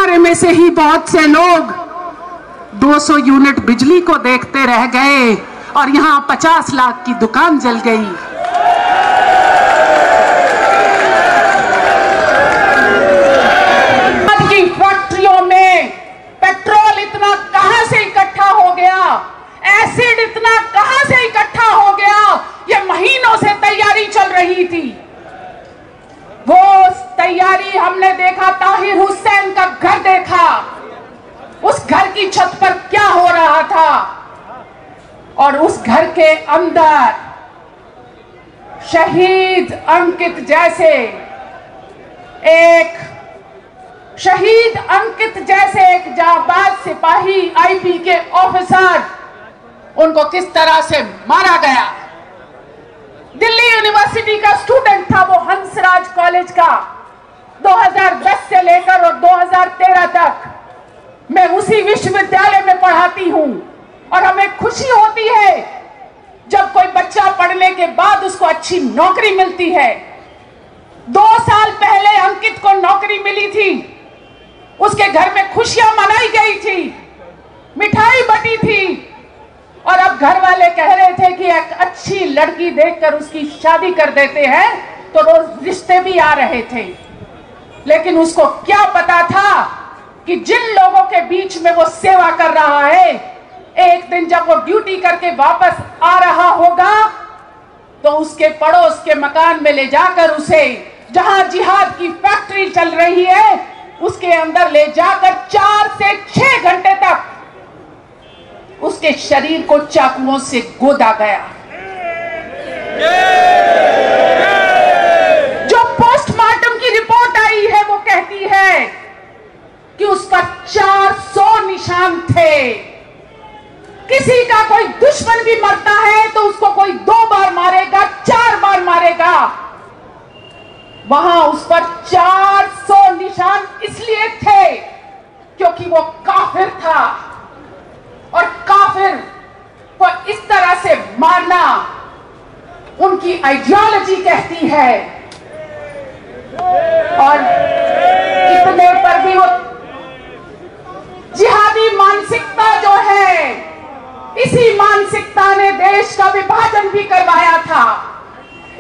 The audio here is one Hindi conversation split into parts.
हमारे में से ही बहुत से लोग 200 यूनिट बिजली को देखते रह गए और यहां 50 लाख की दुकान जल गई। की फैक्ट्रियों में पेट्रोल इतना कहां से इकट्ठा हो गया, एसिड इतना कहां से इकट्ठा हो गया, ये महीनों से तैयारी चल रही थी। वो तैयारी हमने देखा, ताहिर हुसैन का घर देखा, उस घर की छत पर क्या हो रहा था और उस घर के अंदर शहीद अंकित जैसे एक जाबाज सिपाही, आईपी के ऑफिसर, उनको किस तरह से मारा गया। दिल्ली यूनिवर्सिटी का स्टूडेंट था वो, हंसराज कॉलेज का, 2010 से लेकर और 2013 तक मैं उसी विश्वविद्यालय में पढ़ाती हूं और हमें खुशी होती है जब कोई बच्चा पढ़ने के बाद उसको अच्छी नौकरी मिलती है। 2 साल पहले अंकित को नौकरी मिली थी, उसके घर में खुशियां मनाई गई थी, मिठाई बटी थी और अब घर वाले कह रहे थे कि एक अच्छी लड़की देखकर उसकी शादी कर देते हैं, तो रोज रिश्ते भी आ रहे थे। लेकिन उसको क्या पता था कि जिन लोगों के बीच में वो सेवा कर रहा है, एक दिन जब वो ड्यूटी करके वापस आ रहा होगा तो उसके पड़ोस के मकान में ले जाकर उसे, जहां जिहाद की फैक्ट्री चल रही है, उसके अंदर ले जाकर 4 से 6 घंटे तक उसके शरीर को चाकुओं से गोदा गया। जो पोस्टमार्टम की रिपोर्ट आई है वो कहती है कि उस पर 400 निशान थे। किसी का कोई दुश्मन भी मरता है तो उसको कोई 2 बार मारेगा, 4 बार मारेगा। वहां उस पर 400 निशान इसलिए थे क्योंकि वो काफिर था और काफिर को इस तरह से मारना उनकी आइडियोलॉजी कहती है। और इतने पर भी वो जिहादी मानसिकता जो है, इसी मानसिकता ने देश का विभाजन भी करवाया था।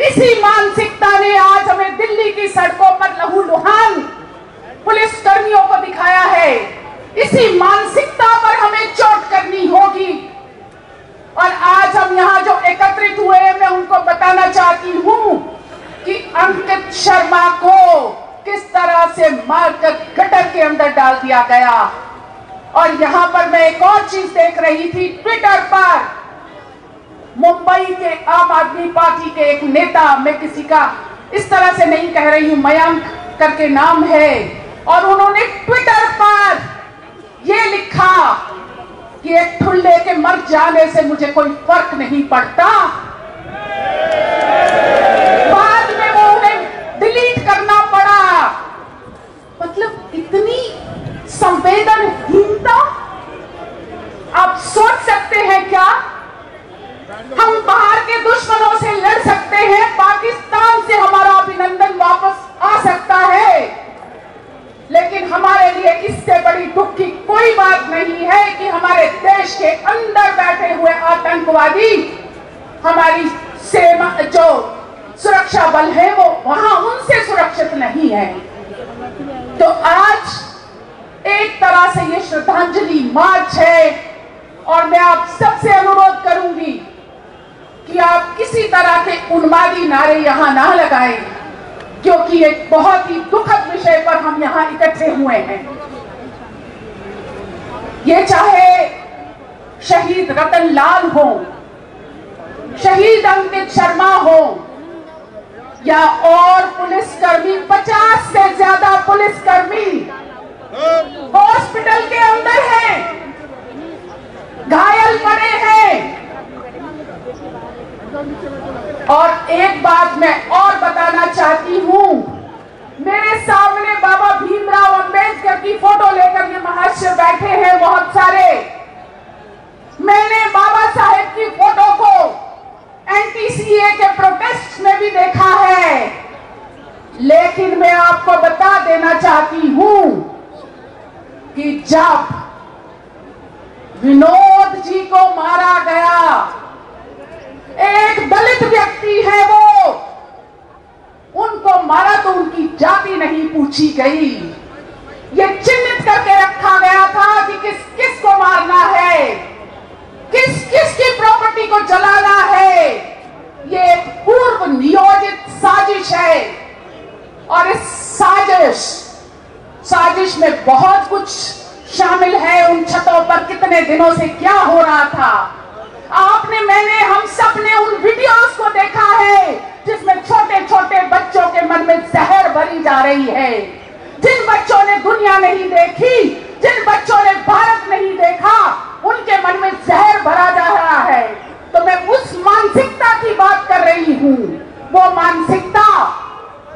इसी मानसिकता ने आज हमें दिल्ली की सड़कों पर लहूलुहान पुलिस कर्मियों को दिखाया है। इसी मानसिकता पर हमें चोट करनी होगी। और आज हम यहाँ जो एकत्रित हुए हैं, मैं उनको बताना चाहती हूँ कि अंकित शर्मा को किस तरह से मारकर गटर के अंदर डाल दिया गया। और यहाँ पर मैं एक और चीज देख रही थी, ट्विटर पर मुंबई के आम आदमी पार्टी के एक नेता, मैं किसी का इस तरह से नहीं कह रही हूं, मयांक करके नाम है, और उन्होंने ट्विटर पर यह लिखा कि एक ठुल्ले के मर जाने से मुझे कोई फर्क नहीं पड़ता। बाद में वो उन्हें डिलीट करना पड़ा। मतलब इतनी संवेदनहीनता आप सोच सकते हैं क्या? हम बाहर के दुश्मनों से लड़ सकते हैं, पाकिस्तान से हमारा अभिनंदन वापस आ सकता है, लेकिन हमारे लिए इससे बड़ी दुख की कोई बात नहीं है कि हमारे देश के अंदर बैठे हुए आतंकवादी हमारी सेना, जो सुरक्षा बल है, वो वहां उनसे सुरक्षित नहीं है। तो आज एक तरह से ये श्रद्धांजलि मार्च है और मैं आप सबसे अनुरोध करूंगी कि आप किसी तरह के उन्मादी नारे यहां ना लगाएं, क्योंकि एक बहुत ही दुखद विषय पर हम यहां इकट्ठे हुए हैं। ये चाहे शहीद रतन लाल हो, शहीद अंकित शर्मा हो, या और पुलिसकर्मी, 50 से ज्यादा पुलिसकर्मी हॉस्पिटल के अंदर हैं, घायल पड़े हैं। और एक बात मैं और बताना चाहती हूं, मेरे सामने बाबा भीमराव अंबेडकर की फोटो लेकर ये महाशय बैठे हैं बहुत सारे। मैंने बाबा साहेब की फोटो को एनटीसीए के प्रोटेस्ट में भी देखा है, लेकिन मैं आपको बता देना चाहती हूं कि जब विनोद जी को मारा गया, एक दलित व्यक्ति है वो, उनको मारा तो उनकी जाति नहीं पूछी गई, ये चिन्हित करके रखा गया था कि किस किस को मारना है, किस किस की प्रॉपर्टी को जलाना है। ये पूर्व नियोजित साजिश है और इस साजिश में बहुत कुछ शामिल है। उन छतों पर कितने दिनों से क्या हो रहा था, आपने, मैंने, हम सब ने उन वीडियोस को देखा है जिसमें छोटे छोटे बच्चों के मन में जहर भरी जा रही है। जिन बच्चों ने दुनिया नहीं देखी, जिन बच्चों ने भारत नहीं देखा, उनके मन में जहर भरा जा रहा है। तो मैं उस मानसिकता की बात कर रही हूं। वो मानसिकता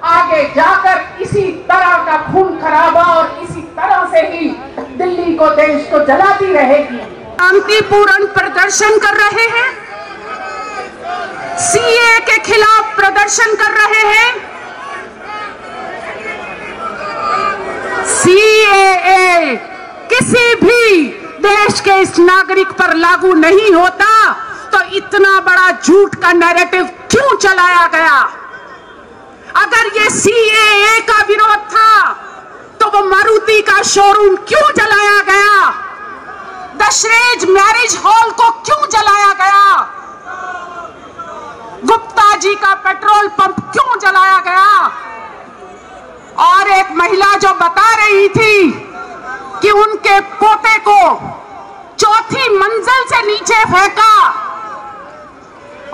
आगे जाकर इसी तरह का खून खराबा और इसी तरह से ही दिल्ली को, देश को जलाती रहेगी। शांतिपूर्ण प्रदर्शन कर रहे हैं, सीए के खिलाफ प्रदर्शन कर रहे हैं। सीएए किसी भी देश के इस नागरिक पर लागू नहीं होता, तो इतना बड़ा झूठ का नैरेटिव क्यों चलाया गया? अगर ये सीएए का विरोध था तो वो मारुति का शोरूम क्यों जलाया गया? दशरेज मैरिज हॉल को क्यों जलाया गया? गुप्ता जी का पेट्रोल पंप क्यों जलाया गया? और एक महिला जो बता रही थी कि उनके पोते को चौथी मंजिल से नीचे फेंका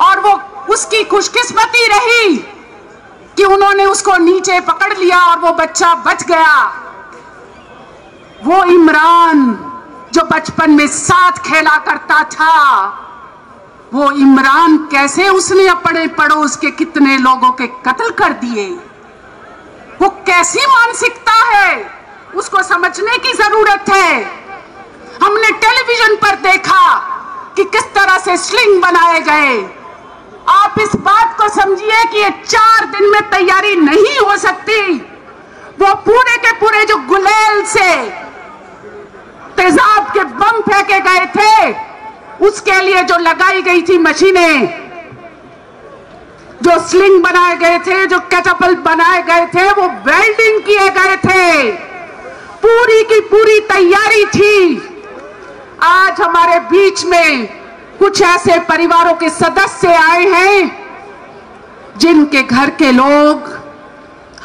और वो उसकी खुशकिस्मती रही कि उन्होंने उसको नीचे पकड़ लिया और वो बच्चा बच गया। वो इमरान जो बचपन में साथ खेला करता था, वो इमरान कैसे उसने अपने पड़ोस के कितने लोगों के कत्ल कर दिए? वो कैसी मानसिकता है, उसको समझने की जरूरत है। हमने टेलीविजन पर देखा कि किस तरह से स्लिंग बनाए गए। आप इस बात को समझिए कि ये 4 दिन में तैयारी नहीं हो सकती। वो पूरे के पूरे जो गुलेल से तेजाब के बम फेंके गए थे, उसके लिए जो लगाई गई थी मशीनें, जो स्लिंग बनाए गए थे, जो कैटापल्ट बनाए गए थे, वो वेल्डिंग किए गए थे। पूरी की पूरी तैयारी थी। आज हमारे बीच में कुछ ऐसे परिवारों के सदस्य आए हैं जिनके घर के लोग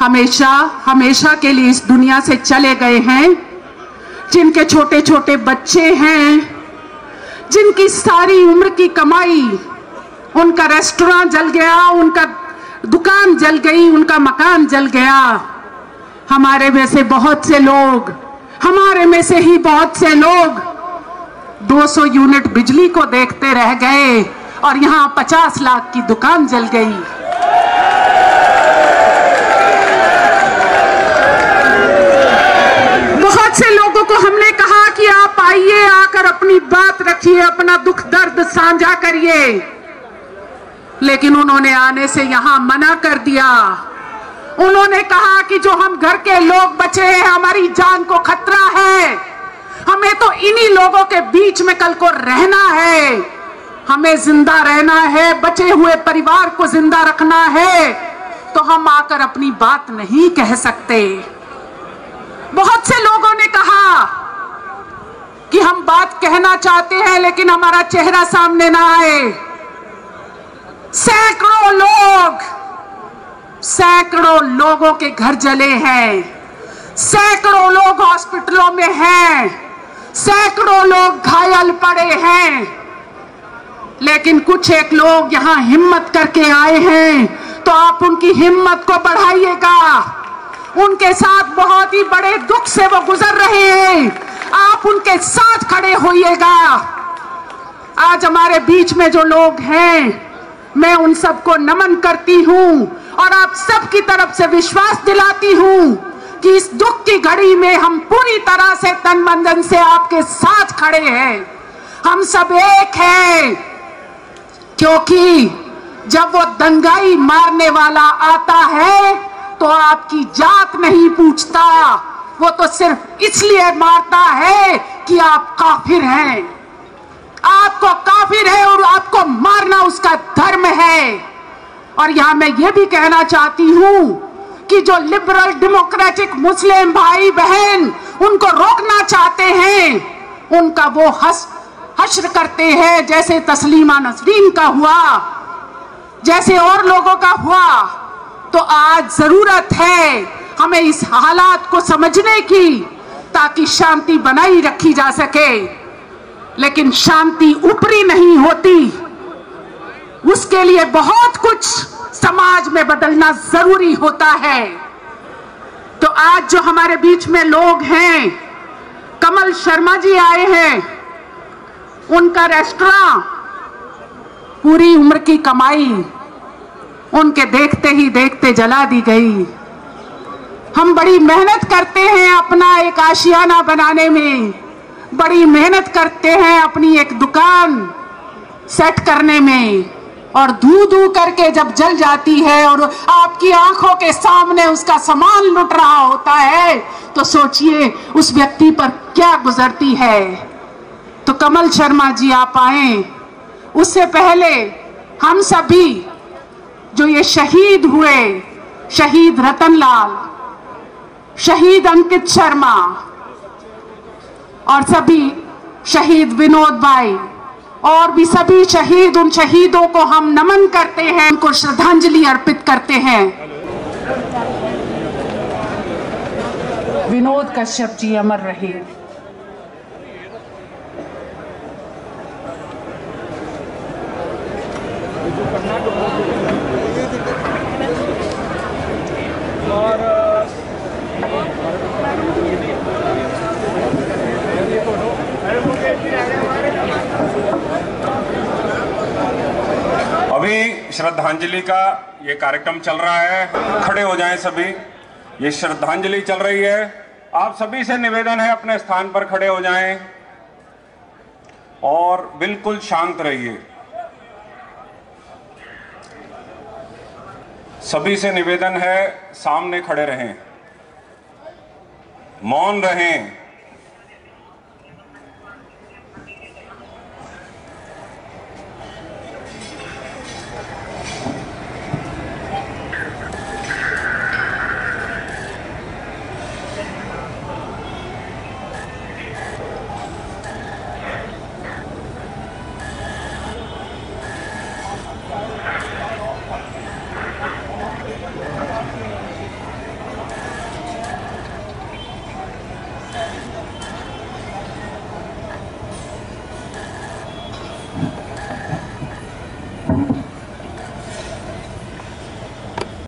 हमेशा हमेशा के लिए इस दुनिया से चले गए हैं, जिनके छोटे छोटे बच्चे हैं, जिनकी सारी उम्र की कमाई, उनका रेस्टोरेंट जल गया, उनका दुकान जल गई, उनका मकान जल गया। हमारे में से बहुत से लोग, हमारे में से ही बहुत से लोग 200 यूनिट बिजली को देखते रह गए और यहां 50 लाख की दुकान जल गई। बहुत से लोगों को हमने कहा कि आप आइए, आकर अपनी बात रखिए, अपना दुख दर्द साझा करिए, लेकिन उन्होंने आने से यहां मना कर दिया। उन्होंने कहा कि जो हम घर के लोग बचे हैं, हमारी जान को खतरा है, हमें तो इन्हीं लोगों के बीच में कल को रहना है, हमें जिंदा रहना है, बचे हुए परिवार को जिंदा रखना है, तो हम आकर अपनी बात नहीं कह सकते। बहुत से लोगों ने कहा कि हम बात कहना चाहते हैं लेकिन हमारा चेहरा सामने ना आए। सैकड़ों लोगों के घर जले हैं, सैकड़ों लोग हॉस्पिटलों में हैं, सैकड़ों लोग घायल पड़े हैं, लेकिन कुछ एक लोग यहां हिम्मत करके आए हैं, तो आप उनकी हिम्मत को बढ़ाइएगा। उनके साथ बहुत ही बड़े दुख से वो गुजर रहे हैं, आप उनके साथ खड़े होइएगा। आज हमारे बीच में जो लोग हैं, मैं उन सबको नमन करती हूं और आप सबकी तरफ से विश्वास दिलाती हूं कि इस दुख की घड़ी में हम पूरी तरह से तन मन धन से आपके साथ खड़े हैं। हम सब एक हैं, क्योंकि जब वो दंगाई मारने वाला आता है तो आपकी जात नहीं पूछता, वो तो सिर्फ इसलिए मारता है कि आप काफिर हैं। आपको काफिर है और आपको मारना उसका धर्म है। और यहां मैं ये भी कहना चाहती हूं कि जो लिबरल डेमोक्रेटिक मुस्लिम भाई बहन उनको रोकना चाहते हैं, उनका वो हश्र करते हैं, जैसे तस्लीमा नसरीन का हुआ, जैसे और लोगों का हुआ। तो आज जरूरत है हमें इस हालात को समझने की, ताकि शांति बनाई रखी जा सके। लेकिन शांति ऊपरी नहीं होती, उसके लिए बहुत कुछ समाज में बदलना जरूरी होता है। तो आज जो हमारे बीच में लोग हैं, कमल शर्मा जी आए हैं, उनका रेस्टोरेंट पूरी उम्र की कमाई उनके देखते ही देखते जला दी गई। हम बड़ी मेहनत करते हैं अपना एक आशियाना बनाने में, बड़ी मेहनत करते हैं अपनी एक दुकान सेट करने में, और धू धू करके जब जल जाती है और आपकी आंखों के सामने उसका सामान लुट रहा होता है, तो सोचिए उस व्यक्ति पर क्या गुजरती है। तो कमल शर्मा जी आप आए, उससे पहले हम सभी जो ये शहीद हुए, शहीद रतनलाल, शहीद अंकित शर्मा और सभी शहीद विनोद भाई और भी सभी शहीद, उन शहीदों को हम नमन करते हैं, उनको श्रद्धांजलि अर्पित करते हैं। विनोद कश्यप जी अमर रहे। अभी श्रद्धांजलि का ये कार्यक्रम चल रहा है, खड़े हो जाएं सभी। ये श्रद्धांजलि चल रही है, आप सभी से निवेदन है अपने स्थान पर खड़े हो जाएं और बिल्कुल शांत रहिए। सभी से निवेदन है सामने खड़े रहें, मौन रहें।